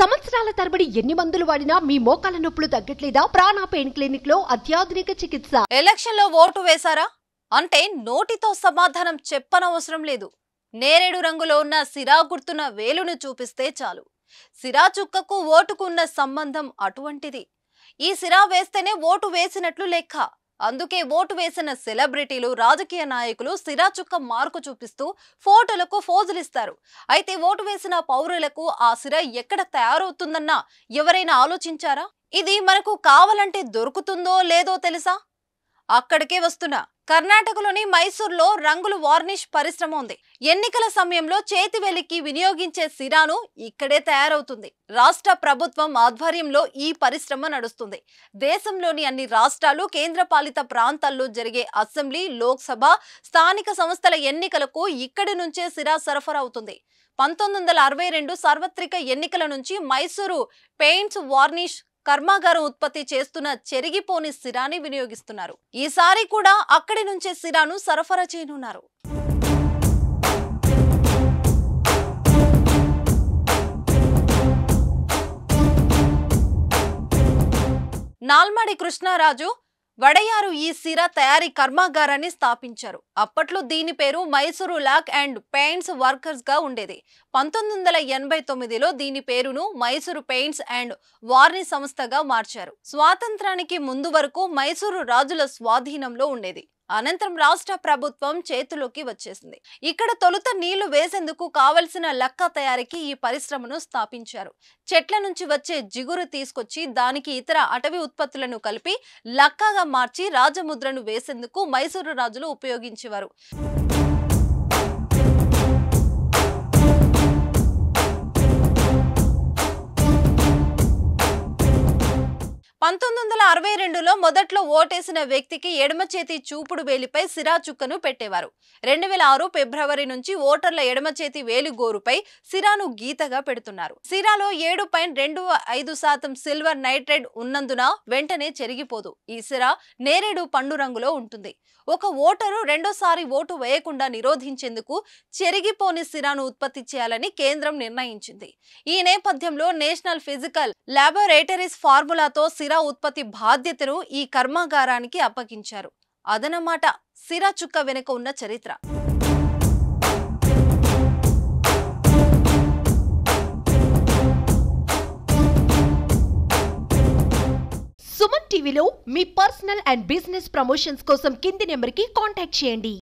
సంవత్సరాల తరబడి ఎన్ని మందులు వాడినా మీ మోకాల నొప్పులు తగ్గట్లేదా? ప్రాణ పెయిన్ క్లినిక్ లో అత్యాధునిక చికిత్స. ఎలక్షన్ లో ఓటు వేశారా అంటే నోటితో సమాధానం చెప్పనవసరం లేదు. నేరేడు రంగులో ఉన్న సిరా గుర్తున్న వేలును చూపిస్తే చాలు. సిరా చుక్కకు ఓటుకు ఉన్న సంబంధం అటువంటిది. ఈ సిరా వేస్తేనే ఓటు వేసినట్లు లెక్క. అందుకే ఓటు వేసిన సెలబ్రిటీలు, రాజకీయ నాయకులు సిరా చుక్క మార్కు చూపిస్తూ ఫోటోలకు ఫోజులిస్తారు. అయితే ఓటు వేసిన పౌరులకు ఆ సిరా ఎక్కడ తయారవుతుందన్నా ఎవరైనా ఆలోచించారా? ఇది మనకు కావాలంటే దొరుకుతుందో లేదో తెలుసా? అక్కడికే వస్తున్నా. కర్ణాటకలోని మైసూర్లో రంగుల వార్నిష్ పరిశ్రమ ఉంది. ఎన్నికల సమయంలో చేతివేలికి వినియోగించే సిరాను ఇక్కడే తయారవుతుంది. రాష్ట్ర ప్రభుత్వం ఆధ్వర్యంలో ఈ పరిశ్రమ నడుస్తుంది. దేశంలోని అన్ని రాష్ట్రాలు, కేంద్రపాలిత ప్రాంతాల్లో జరిగే అసెంబ్లీ, లోక్సభ, స్థానిక సంస్థల ఎన్నికలకు ఇక్కడి నుంచే సిరా సరఫరా అవుతుంది. 1962 సార్వత్రిక ఎన్నికల నుంచి మైసూరు పెయింట్స్ వార్నిష్ కర్మాగారం ఉత్పత్తి చేస్తున్న చెరిగిపోని సిరాని వినియోగిస్తున్నారు. ఈసారి కూడా అక్కడి నుంచే సిరాను సరఫరా చేయనున్నారు. నాల్మడి కృష్ణరాజు వడయారు ఈ సిరా తయారీ కర్మాగారాన్ని స్థాపించారు. అప్పట్లో దీని పేరు Mysore lac and paints workers గా ఉండేది. 1989లో దీని పేరును మైసూరు పెయింట్స్ అండ్ వార్నిష్ సంస్థగా మార్చారు. స్వాతంత్రానికి ముందు వరకు మైసూరు రాజుల స్వాధీనంలో ఉండేది. అనంతరం రాష్ట్ర ప్రభుత్వం చేతిలోకి వచ్చేసింది. ఇక్కడ తొలుత నీళ్లు వేసేందుకు కావలసిన లక్క తయారీకి ఈ పరిశ్రమను స్థాపించారు. చెట్ల నుంచి వచ్చే జిగురు తీసుకొచ్చి దానికి ఇతర అటవీ ఉత్పత్తులను కలిపి లక్కగా మార్చి రాజముద్రను వేసేందుకు మైసూరు రాజులు ఉపయోగించేవారు. 1962లో మొదట్లో ఓటేసిన వ్యక్తికి ఎడమ చేతి చూపుడు వేలిపై సిరా చుక్కను పెట్టేవారు. 2006 ఫిబ్రవరి నుంచి ఓటర్ల ఎడమ చేతి వేలి గోరుపై సిరాను గీతగా పెడుతున్నారు. సిరాలో 7.25% సిల్వర్ నైట్రేట్ ఉన్నందున వెంటనే చెరిగిపోదు. ఈ సిరా నేరేడు పండు రంగులో ఉంటుంది. ఒక ఓటరు రెండోసారి ఓటు వేయకుండా నిరోధించేందుకు చెరిగిపోని సిరాను ఉత్పత్తి చేయాలని కేంద్రం నిర్ణయించింది. ఈ నేపథ్యంలో నేషనల్ ఫిజికల్ ల్యాబొరేటరీస్ ఫార్ములాతో సిరా ఉత్పత్తి బాధ్యతను ఈ కర్మాగారానికి అప్పగించారు. అదనమాట సిరా చుక్క వెనుక ఉన్న చరిత్ర. సుమన్ టీవీలో మీ పర్సనల్ అండ్ బిజినెస్ ప్రమోషన్స్ కోసం కింది నెంబర్కి కాంటాక్ట్ చేయండి.